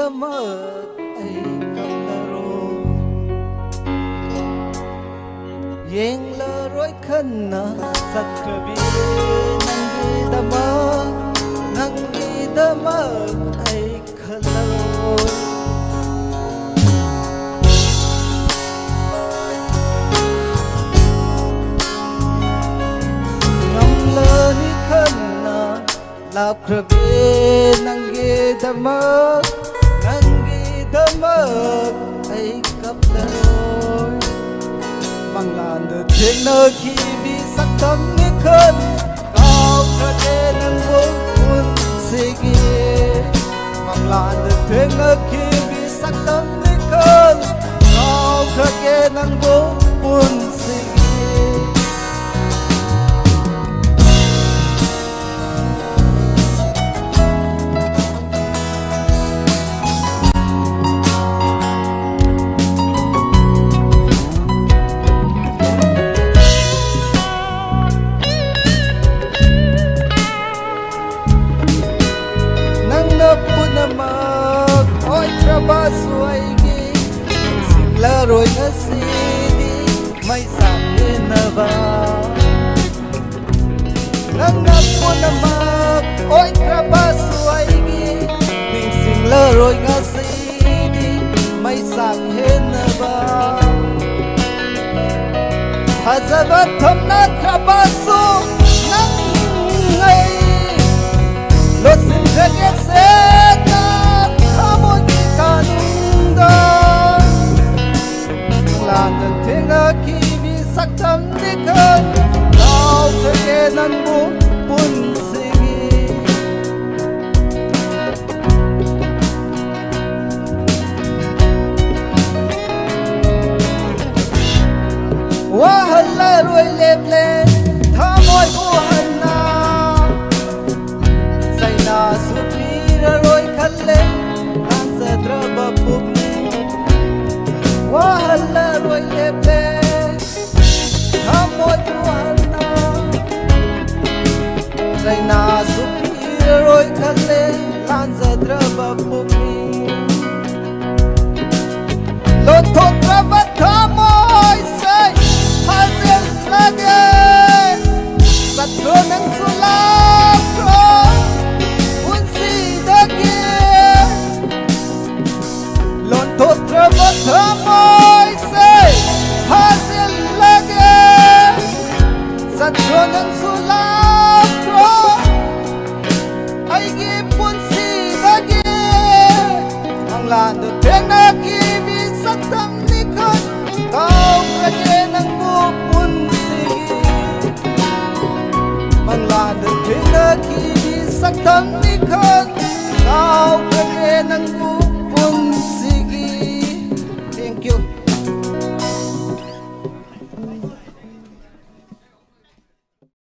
nanggidamak ay kalaro. Yang laro'y ka na sa gabi. Nanggidamak ay kalaro. Ngamlani ka na lap grabe. Nanggidamak ay kalaro. Manglanda thiên nơi khi bị sắc thắm nghe khấn cao cả đê nâng vô buồn xì ghê. Manglanda thiên nơi khi bị sắc thắm nghe khấn cao cả đê nâng vô buồn xì ghê. Basuaigi singla roy ngasidi may sakin na ba nangapo namak oy krabasuaigi singla roy ngasidi may sakin na ba hazabat thamna krabasu nang ngay losin kanyasena Landa tenga kibi saktam dikan kau kegenanmu pun singi. Wahala roi leble thamoi buhanna saina supira roi khalle ansadra babuk. Wahala roi leble thamoi buhanna saina supira roi khalle ansadra babuk. Lo thotra bathamoi sai hazel lage satron sulam pro unsi dage lo thotra bathamoi sai hazel lage satron sulam pro aigi punsi dage ang lando tena kibi saktam nikon kau kage nang bupun sigi manglanda tena kibi saktam nikon kau kage nang bupun sigi.